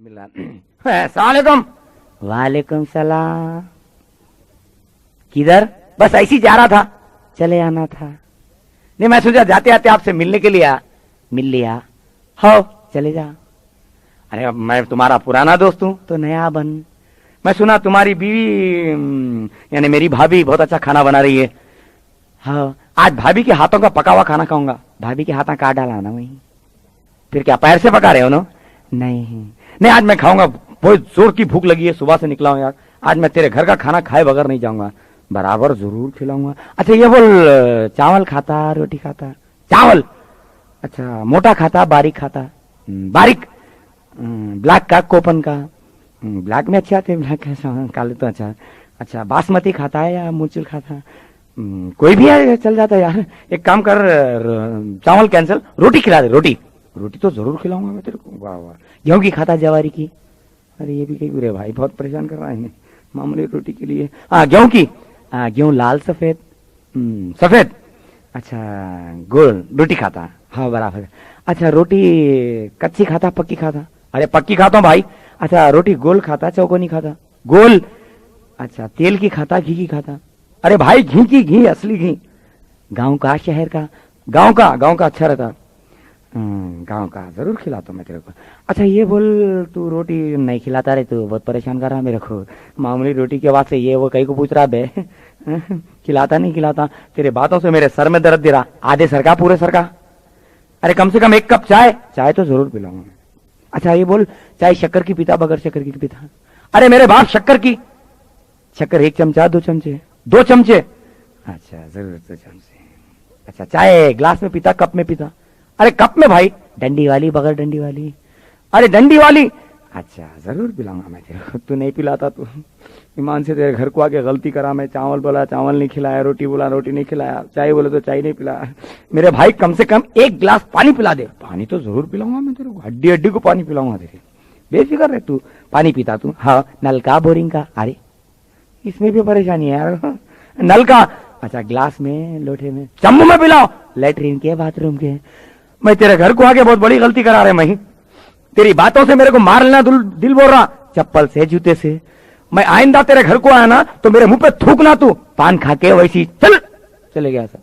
अस्सलामुअलैकुम। वालेकुम सलाम। किधर? बस ऐसी जा रहा था, चले आना था। नहीं, मैं सोचा जाते आते आपसे मिलने के लिए आ। मिल लिया हो, चले जा। अरे अब मैं तुम्हारा पुराना दोस्त हूँ तो नया बन। मैं सुना तुम्हारी बीवी यानी मेरी भाभी बहुत अच्छा खाना बना रही है। हाँ, आज भाभी के हाथों का पका हुआ खाना खाऊंगा। भाभी के हाथों काट डाला ना वही। फिर क्या पैर से पका रहे हो ना? नहीं नहीं, आज मैं खाऊंगा। बहुत जोर की भूख लगी है, सुबह से निकला हूं यार। आज मैं तेरे घर का खाना खाए बगैर नहीं जाऊंगा। बराबर जरूर खिलाऊंगा। अच्छा ये बोल, चावल खाता रोटी खाता? चावल। अच्छा, मोटा खाता बारीक खाता? बारीक। ब्लैक का कोपन का? ब्लैक में अच्छे आते हैं, ब्लैक का काले तो अच्छा। अच्छा, बासमती खाता है या मूंगचूल खाता? कोई भी है, चल जाता है यार। एक काम कर, चावल कैंसिल, रोटी खिला दे। रोटी रोटी तो जरूर खिलाऊंगा मैं तेरे को। वाह वाह। गेहूं की खाता जवारी की? अरे ये भी कहीं बुरे भाई, बहुत परेशान कर रहा है मामूली रोटी के लिए। हाँ गेहूं की। गेहूं लाल सफेद? सफेद। अच्छा, गोल रोटी खाता? हाँ बराबर। अच्छा, रोटी कच्ची खाता पक्की खाता? अरे पक्की खाता हूँ भाई। अच्छा, रोटी गोल खाता चौकोनी खाता? गोल। अच्छा, तेल की खाता घी की खाता? अरे भाई घी की, घी असली घी। गांव का शहर का? गांव का। गांव का अच्छा रहता। गांव का जरूर खिलाता हूँ मैं तेरे को। अच्छा ये बोल, तू रोटी नहीं खिलाता रे, तू बहुत परेशान कर रहा है मेरे को। मामूली रोटी के बाद से ये वो कहीं को पूछ रहा बे। खिलाता नहीं खिलाता? तेरे बातों से मेरे सर में दर्द दे रहा। आधे सर का पूरे सर का? अरे कम से कम एक कप चाय। चाय तो जरूर पिलाऊंगा मैं। अच्छा ये बोल, चाय शक्कर की पीता बगैर शक्कर की पीता? अरे मेरे बाप शक्कर की। शक्कर 1 चमचा 2 चमचे? 2 चमचे। अच्छा जरूर 2 चमचे। अच्छा, चाय ग्लास में पीता कप में पीता? अरे कप में भाई। डंडी वाली बगैर डंडी वाली? अरे डंडी वाली। अच्छा जरूर पिलाऊंगा मैं तेरे को। तू नहीं पिलाता, तू ईमान से तेरे घर को आके गलती करा। मैं चावल बोला चावल नहीं खिलाया, रोटी बोला रोटी नहीं खिलाया, चाय बोले तो चाय नहीं पिलाया। मेरे भाई कम से कम 1 गिलास पानी पिला दे। पानी तो जरूर पिलाऊंगा मैं तेरे को, हड्डी हड्डी को पानी पिलाऊंगा तेरे। बेफिक्र रहे, तू पानी पीता तू? हाँ। नल का बोरिंग का? अरे इसमें भी परेशानी है यार। नल का। अच्छा, ग्लास में लोटे में चम्मू में पिलाओ? लेटरिन के बाथरूम के? मैं तेरे घर को आके बहुत बड़ी गलती करा रहे। मैं तेरी बातों से मेरे को मार लेना दिल बोल रहा, चप्पल से जूते से। मैं आइंदा तेरे घर को आया ना तो मेरे मुंह पे थूकना तू, पान खा के वैसी चल। चले गया सर।